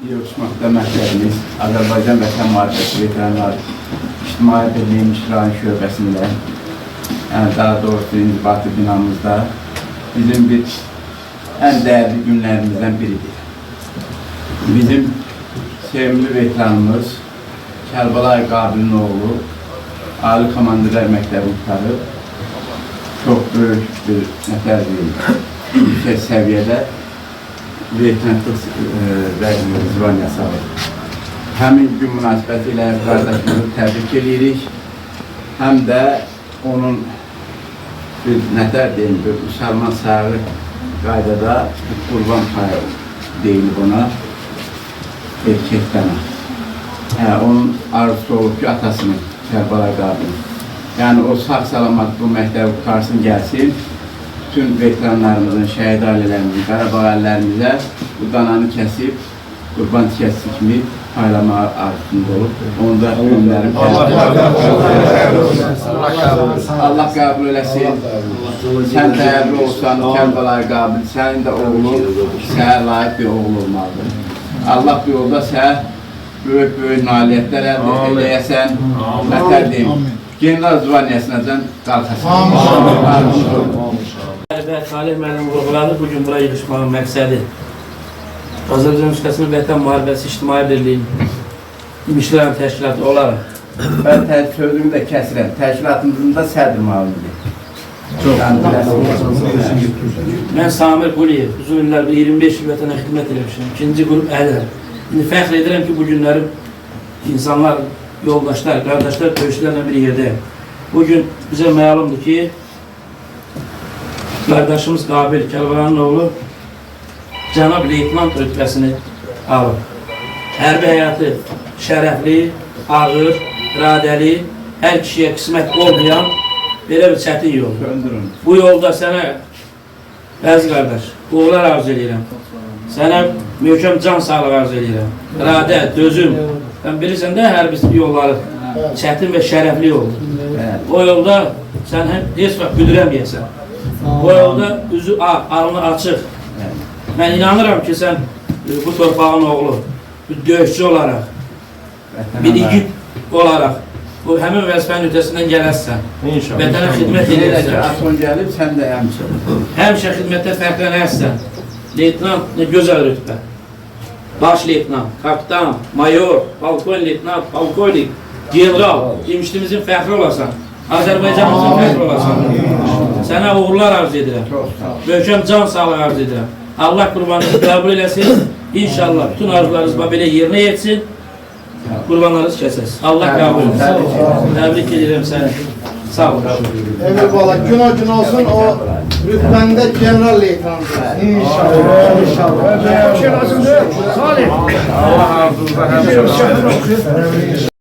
Yurtmaqda məktəbimiz Azərbaycan Vətən Müharibəsi Veteranlar İctimai Birliyin İşrain Şöbəsində, yəni daha doğrusu inzibati binamızda bizim bir ən dəyərli günlərimizdən biridir. Bizim sevimli veteranımız Kərbalay Qabilin oğlu Ali Komandirlər Məktəbi tutarıb, çox böyük bir yüksək səviyyədə veteranlıq zvaniyası alır. Həmin gün münasibəti ilə qardaşımızı təbrik edirik. Həm də onun bir müsəlman sahibi qaydada qurban payı deyilir ona, erkəkdən. Onun arzusu olub ki, atasının, Kərbalay Qabilin. Yəni o sağ-salamat bu məktəbi qutarsın, gəlsin. Bütün veteranlarımızın, şəhid ailələrimizin, Qarabağ əllərimizə bu dananı kəsib, qurban tikəsi kimi paylamağa arzusunda olub. Onda günlərim Allah qəbul eləsin. Sən dəyərli olsan, Kərbalay Qabil, sənin də oğlun sənə layiq bir oğul olmalıdır. Allah bu yolda sənə böyük nailiyyətlər əldə eləyəsən, mətər deyim. General zvaniyasından qalxasın. Salih müəllim vurğuladı. Bugün buraya yığışmağın məqsədi Azərbaycan Respublikasının Vətən Müharibəsi İctimai Birliyin İmişlərin təşkilatı olaraq Ben sözümü də kəsirəm. Təşkilatımızın da sədr müavinidir. mən Samir Quliyev, uzun illər 25 il vətənə xidmət eləmişəm. İkinci qrup ədər. İndi fəxr edirəm ki, bugünlərim insanlar, yoldaşlar, qardaşlar, döyüşlərlə bir yerdəyim. Bugün bizə məlumdur ki, qardaşımız Qabil Kərbalayın oğlu cənab leytenant rütbəsini alıb. Hərbi həyatı şərəfli, ağır, iradəli, hər kişiyə qismət olmayan belə bir çətin yol. Bu yolda sənə, bəzi qardaş, uğurlar arzu edirəm. Sənə möhkəm can sağlığı arzu edirəm. İradə, dözüm. Sən bilirsən də hərbi yolları çətin və şərəfli yoldur. O yolda sən heç vaxt büdürəməyəsən. O yolda üzü alnı açıq. Mən inanıram ki, sən bu torpağın oğlu, bir döyüşçü olaraq, bir igid olaraq, bu həmin vəzifənin ötəsindən gələsən. Vətənə xidmət edərsən. Ason gəlib, sən də həmçə. Həmişə xidmətdə fərqlənərsən. Leytenant nə gözəl rütbə. Baş leytenant, kapitan, mayor, balkon leytenant, balkonik, general, demişdimizin fəxri olasan. Azərbaycanımızın fəxri olasan. Sənə uğurlar arzu edirəm. Möhkəm can sağlığı arzu edirəm. Allah qurbanınızı qəbul eləsin. İnşallah bütün arzularınız belə yerinə yetsin. Qurbanlarınızı kəsəsin. Allah qəbul eləsin. Təbrik edirəm səni. Sağ ol. Emir Bala, gün olsun o rütbəndə general leytenant. İnşallah. İnşallah. Salih. Allah arzunuzda həmişə.